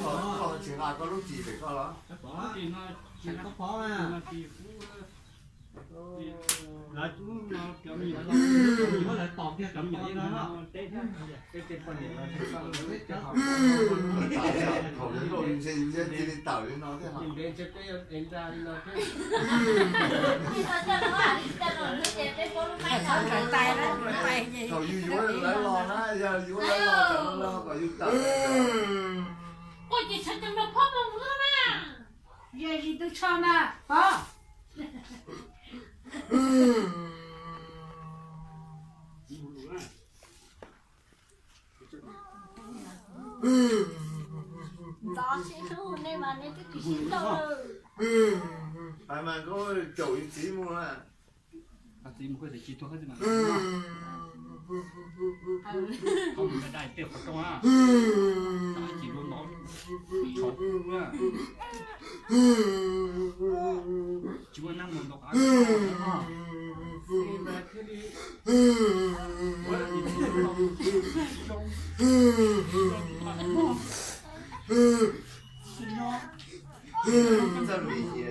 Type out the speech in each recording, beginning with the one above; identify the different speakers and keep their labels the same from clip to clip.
Speaker 1: Còn chuyện ai có lúc gì phải có đó.
Speaker 2: Chỉ có phó à.
Speaker 3: Là chú nó kiểu như nó lại tọt theo cảm nhận đó. Cái quan điểm là cái học
Speaker 1: Khẩu đến rồi mình sẽ đi tàu đến nó thế hả?
Speaker 3: nhìn đến cho cái đến ra đi nó thế.
Speaker 1: Khẩu vui lấy lo đó, giờ vui lấy lo cả lo cả vui tàu.
Speaker 4: Ôi chị sao chẳng được phốp mà nữa nè.
Speaker 5: Giờ gì tôi cho nè, có.
Speaker 4: Đó sẽ không nên mà nên cái gì đâu.
Speaker 1: Phải mà có chỗ ý chí mua à?
Speaker 3: Thì một cái gì chỉ thôi hết mà. Không phải đại tiểu của tôi à. Chỉ luôn nói chọc nữa. Chúa năm một độc ác.
Speaker 1: Sao bị gì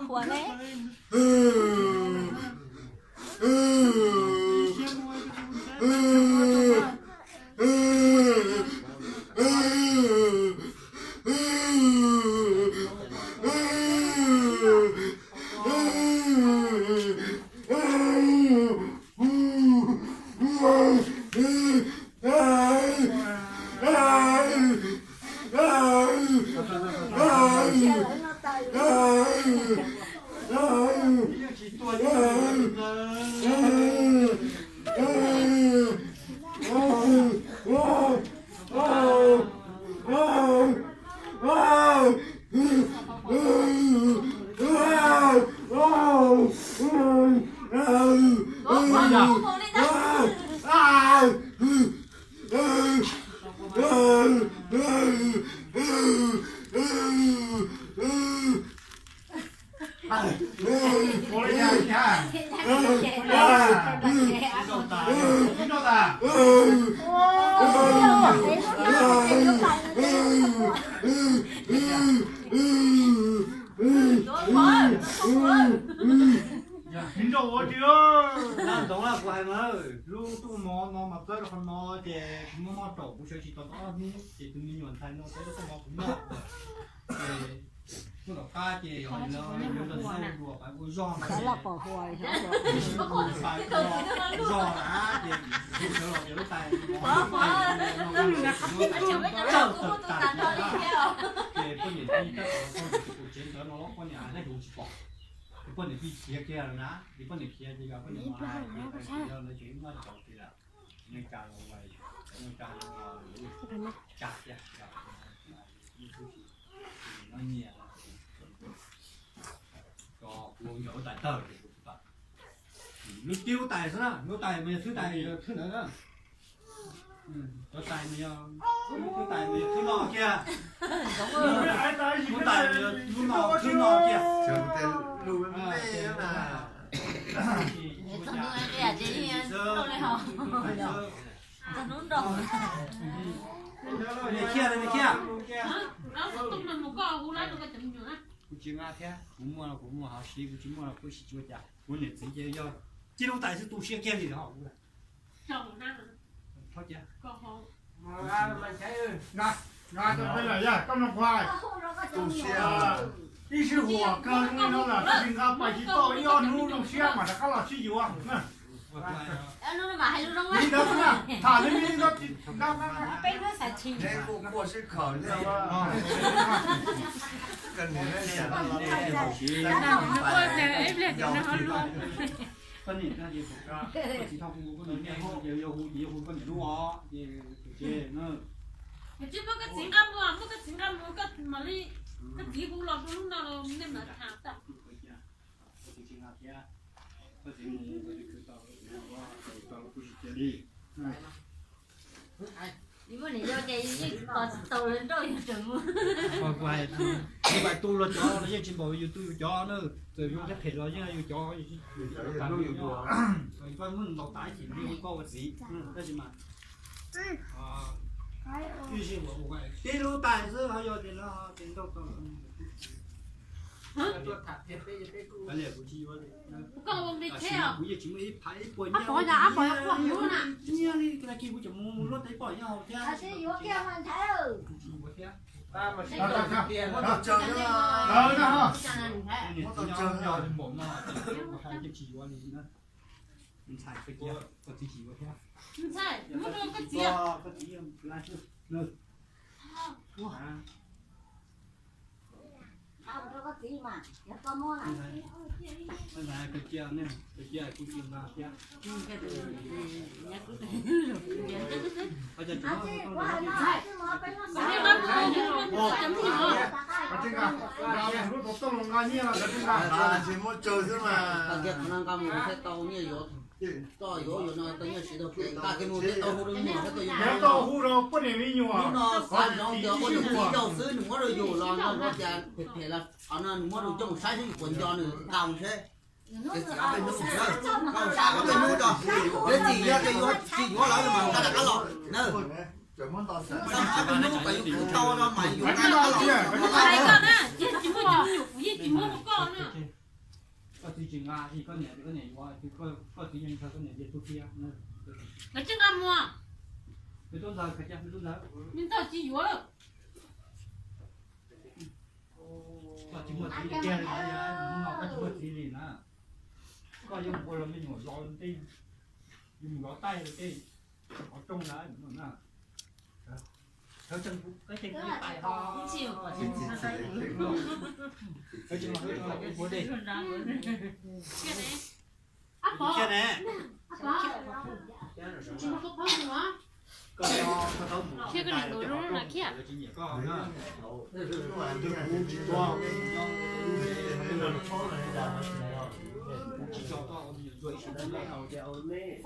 Speaker 4: Của đấy.
Speaker 3: Mình đâu chưa? Đang đúng là của hai mà lúc tôi nó mà tới không nó thì cũng nó trộn cũng chỉ tao đó thì tôi nhìn nhận thấy nó tới nó không cũng nó tôi đọc ca thì nó nó đùa phải có giòn
Speaker 5: Đó là bỏ hoài hả?
Speaker 3: phải giòn á thì nó là cái lúc tay thì có nhìn thấy các con của chiến đó nó có nhà nó đủ bỏ con này kia kia rồi nè, thì con này kia thì gặp con này mà nó nói chuyện nó chọc thì là nên càng lâu vậy, nên càng lâu chặt vậy, nó nhẹ, có uống nhiều tài tờ thì cũng vậy, lúc tiêu tài thế nào, lúc tài mình thứ tài thứ nữa đó, có tài mình thứ tài mình thứ nọ kia, thứ tài mình thứ nọ kia.
Speaker 1: Trường tên lưu bên đây đó là
Speaker 4: Thằng nuôi cái gì đâu này hả? Thằng nuôi đâu?
Speaker 3: Này kia.
Speaker 4: Nó tung lên một cái u lá nó cái chậm nữa.
Speaker 3: Cũng chỉ ngã thế, cũng mua hảo xí, cũng chỉ mua là cũng chỉ chúa chả, muốn nhận gì chứ do, chỉ đâu tại sao tu xe kia gì đó họ cũng là.
Speaker 4: Chồng nó.
Speaker 3: Thôi chứ.
Speaker 4: Có không?
Speaker 2: Ngài tôi đây là gì? Con đồng khoai.
Speaker 1: tu xe
Speaker 2: Đi sư hùa cơ nó là tình cảm phải chỉ tôi yêu nu đồng xe mà nó có là sư dùa.
Speaker 4: Nó mà hay luôn
Speaker 2: Đi đâu nè, thả lên đi nó
Speaker 4: bên nó sẽ chìm.
Speaker 1: đây của sư khẩu đây cần đến đây là
Speaker 4: Nào nó coi nè em liền nó luôn.
Speaker 3: Con nhìn ra gì cũng ra, chỉ thông con nhìn nghe hô, nhiều con nhìn lúa, gì chế nó.
Speaker 4: Chứ mà cái chuyện âm mà cái chuyện âm cái mà đi cái gì cũng làm luôn nào nên mà thằng
Speaker 3: có gì mua cái cứ tao cứ chơi đi
Speaker 4: 你问你要这把豆人肉也整么？
Speaker 3: còn quay quay tu là chó nó chỉ bảo yêu tu chó nữa rồi用cái thịt nó chứ yêu chó rồi con muốn đọc tái chỉ đi có cái gì cái gì mà cái gì mà quay cái lô tài chứ họ giờ thì nó tiền đâu còn cái này cũng chỉ vậy
Speaker 4: con ông đi theo
Speaker 3: bây giờ chỉ mới phải quay
Speaker 5: áp bỏ ra áp bỏ ra không hiểu nè
Speaker 3: như đi cái kia cũng chỉ mua lót thấy bỏ nhau chứ
Speaker 4: à thế vô kia hoàn thấy ừ
Speaker 1: ta mà
Speaker 2: Đó,
Speaker 1: tiền nó chờ nữa
Speaker 2: Đó, đó.
Speaker 3: nhau nhau thì bỏ mà hai cái chỉ qua đi nữa mình xài cái kia có chỉ qua theo
Speaker 4: không sai mua đâu có gì
Speaker 3: có chỉ là nữa
Speaker 4: không đâu có gì mà giờ có mua này
Speaker 3: cái này cái kia nè cái kia cũng chỉ là kia
Speaker 4: cái từ nhà cứ
Speaker 3: bây giờ chúng
Speaker 4: à thế quá
Speaker 3: nó
Speaker 4: nó chứ mà phải nó sai nó chấm gì mà
Speaker 2: 같은가? 나 물을 못 떠먹는 거 아니야? 같은가?
Speaker 1: à chỉ muốn chờ chứ mà
Speaker 6: cái khả năng một cái tàu như vậy to yếu nó tự nhiên chỉ được ta cái một cái tàu hút được một cái tự nhiên
Speaker 2: 내 떠후로 뿌리 미뉴아.
Speaker 6: nó phải nó được có được chỉ đầu xứ nó mới được dù là nóจะthể là anh nó được trong sai thì quần cho nữa cao thế cái gì ở bên nước nữa cao sao ở bên nước rồi cái gì ra cái chỉ có lỡ mà ta là cá lọt nữa
Speaker 1: chờ muốn to sợ
Speaker 6: sao ở bên nước phải dùng to ra mà dùng
Speaker 2: cái
Speaker 6: cá
Speaker 2: nào
Speaker 6: lọt
Speaker 2: kia?
Speaker 4: ai con á chỉ mua chấm nhục chỉ mua một con á
Speaker 3: có thị trường Nga thì có nhảy qua thì có thị trường có nhảy về Turkey nữa
Speaker 4: nó chưa ăn mua
Speaker 3: cái tôn giờ cái tôn giờ
Speaker 4: nhưng tao chỉ vô
Speaker 3: có chỉ một cái kia là nó có một cái gì nữa có dùng bộ là mình ngồi lo lên tim dùng gõ tay rồi cái ở trong đó nữa theo chân cái chân cái tay ho
Speaker 4: chịu
Speaker 3: cái chân cái bố đi
Speaker 4: áp bỏ
Speaker 3: kia nè
Speaker 4: chỉ một cái phong nữa
Speaker 3: có
Speaker 4: kia cái này đồ nó là kia
Speaker 3: có nữa chỉ cho to rồi chỉ cho nó kéo lên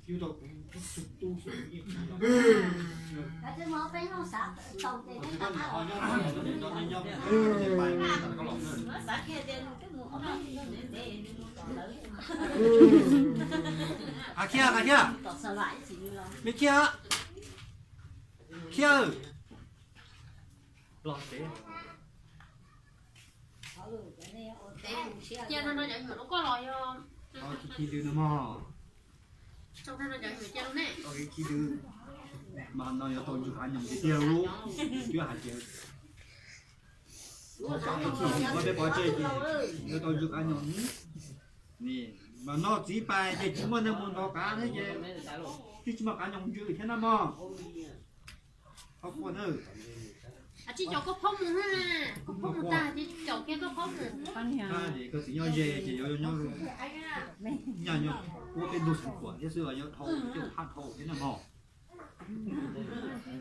Speaker 3: yêu cầu tu
Speaker 4: cái chứ mà bên nó sạch tàu thì nó tao sạch kia đến cái mũ nó để
Speaker 3: à kia
Speaker 4: tao sợ lại gì rồi
Speaker 3: mấy kia lọt thế
Speaker 4: kia nó nói mà nó có lòi
Speaker 3: khi đưa nó mò
Speaker 4: trong đó nó chạy về chân nè
Speaker 3: khi đưa mà nó có tôi chụp ảnh những cái tiêu luôn chưa hạt tiêu có biết bỏ chơi gì nó tôi chụp ảnh những nè mà nó chỉ bài thì chúng nó muốn đó cá thế chứ chứ mà cá nhông chưa thế nào mà không có nữa
Speaker 4: à chỉ cho có phong nữa ha có phong người ta chỉ cho kia có phong nữa
Speaker 3: à thì có gì nhau về chỉ nhau nhau rồi nhau nhau có cái đồ sản phẩm thế xưa nhau thầu kiểu hạt thầu thế nào mà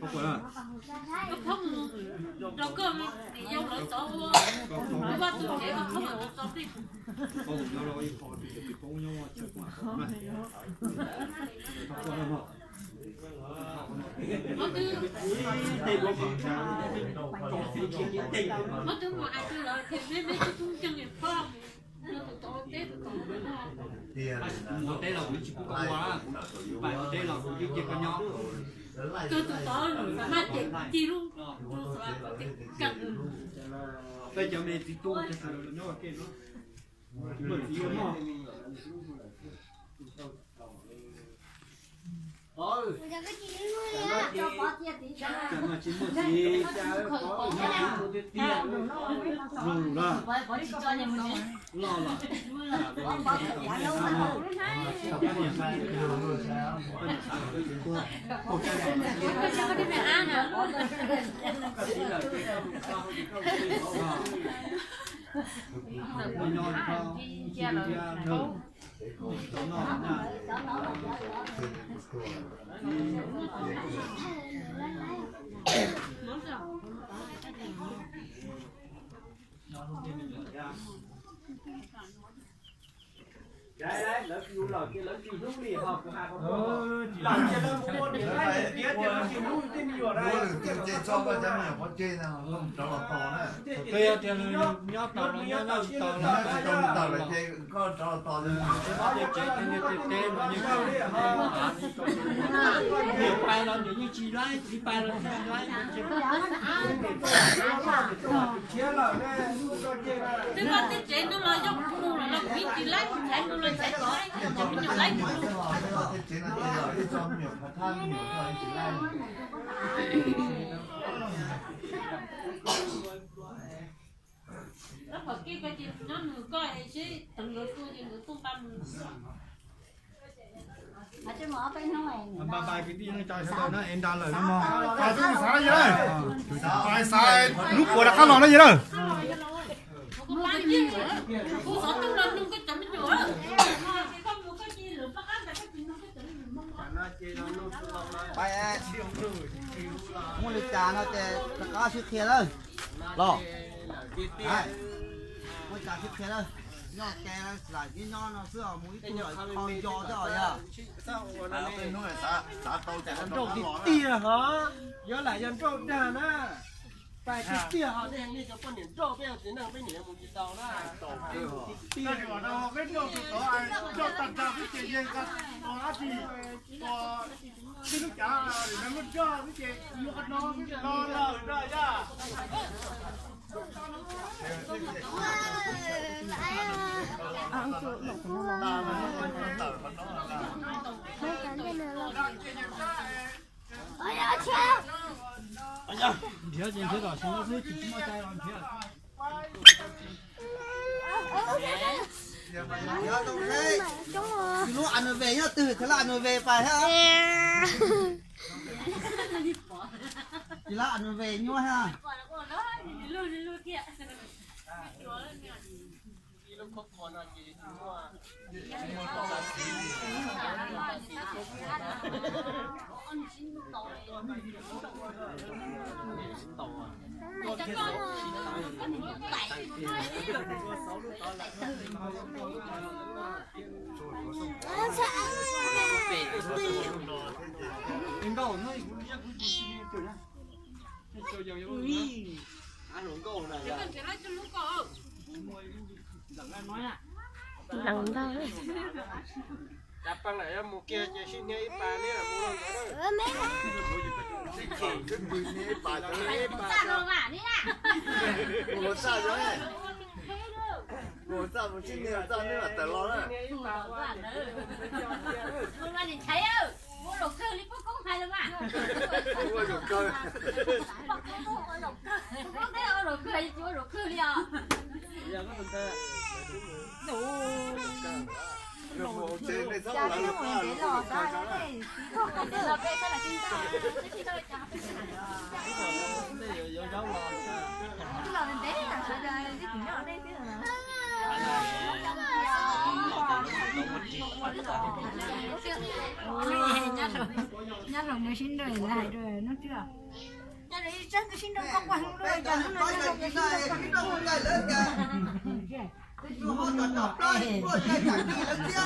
Speaker 3: có phải là
Speaker 4: có phong rồi cơm thì vô lại tổ nó bắt tụi trẻ có phong rồi tổ đi
Speaker 3: có một nhau rồi họ thì có nhau chắc quá này có là mà
Speaker 4: mất thứ
Speaker 3: đây có phải
Speaker 4: mất thứ mà ai cứ lời thì mấy cái chung chân nghiệp phong nó tụi tổ tết tụi
Speaker 1: tiền
Speaker 3: một đây là một chỉ có quá bài một đây là một cái con nhỏ
Speaker 4: cứ tụi tổ mà chỉ luôn cần
Speaker 3: bây giờ này thì tu thì sao nó cái nó bởi vì nó
Speaker 4: bây giờ cái gì nữa nha cho có tiền thì cho
Speaker 3: chẳng là chỉ một gì có một cái tiền rồi là
Speaker 4: có đi cho nhà mình
Speaker 3: lo là
Speaker 4: có đi về ăn à
Speaker 7: đấy đấy lớn chú lợn kia lớn chú lúc đi học của hai con
Speaker 3: chỉ
Speaker 7: lợn kia lớn mua để đấy kia kia lớn chú lúc đi nhiều ở đây
Speaker 1: Bố tiền tiền cho cái chấm nhiều có trên nào không cho là to nữa.
Speaker 3: Kia tiền nhót tàu nó nhót tàu
Speaker 1: Nó chỉ trong tàu là trên có cho là to lên.
Speaker 3: nhiều bài là như chỉ lái chỉ bài là chỉ lái
Speaker 7: chia lợn này
Speaker 4: thế con cái chế nó là dọc mua là biết chỉ lấy chế nó là chế có đấy nhà mình nhiều lấy
Speaker 1: Trên là bây giờ cho nhiều khả năng nhiều thời chỉ là
Speaker 4: nó phải kia cái gì nó nửa coi chứ từng người tôi thì người tung tâm
Speaker 5: ở trên mở bên ngoài
Speaker 3: bài cái gì nó cho sao nó em đa lời nó mò
Speaker 2: Phải tôi xài gì đây? Phải xài lúc của đã khăn lò nó gì đâu?
Speaker 4: có bán gì cô sợ tôi lên đừng có chấm nữa không có cái gì lửa bắt ăn là cái gì nó cái chấm
Speaker 6: Bài mua lịch trà nó để tất cả sự kia thôi. Lo. Mua trà sự kia thôi. Nó kè là cái nó xưa mũi tôi rồi con cho cho rồi à.
Speaker 1: bênนู้นxã tàu chạy nó
Speaker 7: trâu thịt tia hả nhớ lại dân trâu đà na bài thịt tia họ đen đi cho con điểm trâu bây giờ chỉ năng bây giờ một chỉ tàu na
Speaker 2: Tia thì bảo đâu biết đâu tụi có ai cho tận ra cái chuyện gì cả. Có á thì có cái nước chả để nó mất cho cái chuyện mua cái nó cái lo lo rồi ra.
Speaker 3: thiếu gì thiếu rồi nó dưới chỉ mua chai còn thiếu
Speaker 6: Nhớ đâu thế. Lúc ăn rồi về nhá, từ thế là ăn rồi về phải ha. Thì là ăn rồi về nhua ha.
Speaker 3: em đâu nó cũng nhắc cũng chỉ kiểu nhá chơi dầu dầu
Speaker 7: ăn uống cổ này
Speaker 4: cái chế lấy cho lúc cổ
Speaker 5: đằng đâu đấy
Speaker 7: đạp băng lại một kia chỉ xin nhảy bà này là mua lần đó
Speaker 1: chỉ cái bự này bà cho
Speaker 4: Hãy subscribe cho kênh Ghiền Mì Gõ để
Speaker 1: một sao rồi một sao một chiếc nhiều sao nữa là tờ lo đó
Speaker 4: không có gì thấy đâu mua đồ cơ đi có hay lắm à
Speaker 1: mua đồ cơ
Speaker 4: có cái đồ cơ mua đồ cơ đi à
Speaker 7: giờ có mình ta
Speaker 1: một trên này sao
Speaker 5: cho
Speaker 1: là
Speaker 5: cái
Speaker 1: lục
Speaker 5: mùi để lò đó đấy không để lò cái là kinh cái lò mình té là phải đây cái chuyện đó đây cái là nhát rồi mới xin đời lại rồi nó chưa nhát đấy chân cái xin đâu không qua không rồi cho nó
Speaker 6: Cái này cái đâu không lại lớn kìa. Chú họ chọn chọn đây, mua cái chả đi lớn kia.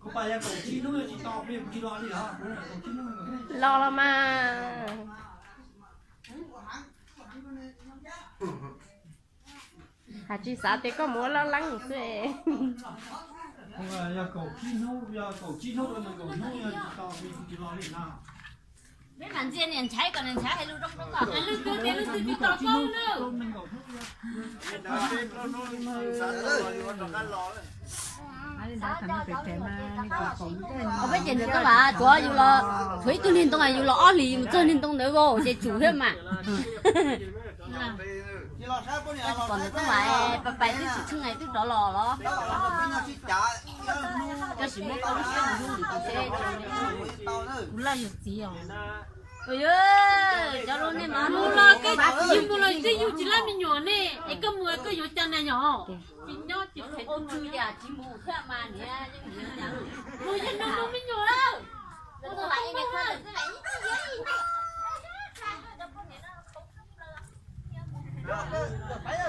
Speaker 3: không phải là cổ chi nó chỉ to bên chi đó đi hả
Speaker 5: lo là mà hả chị sao thì có muốn lo lắng thế
Speaker 3: không phải là cổ chi nó là cổ nó chỉ to bên chi đó đi nào
Speaker 4: mấy bạn trên này cháy còn này cháy hay lưu trong đó còn lưu cơ thì lưu cơ bị tọt không đâu
Speaker 5: ở bên trên đó là chúa dù là thấy tôi liên tông này dù là ó lì tôi liên tông nữa vô sẽ chủ hết mà
Speaker 6: chỉ lo sai bữa này
Speaker 4: còn có bài bài thứ thứ ngày thứ đó lò đó cho chỉ một câu chuyện dùng để chơi cũng là việc gì à ơi ơi cho luôn nè mà luôn là cái chỉ một lời chỉ dùng chỉ là mình nhỏ nè cái mua cái dùng chân này nhỏ chỉ nhỏ chỉ phải ôm chui à chỉ mua thế mà nè mua chân nó mình nhỏ đâu tôi lại cái này
Speaker 6: Hãy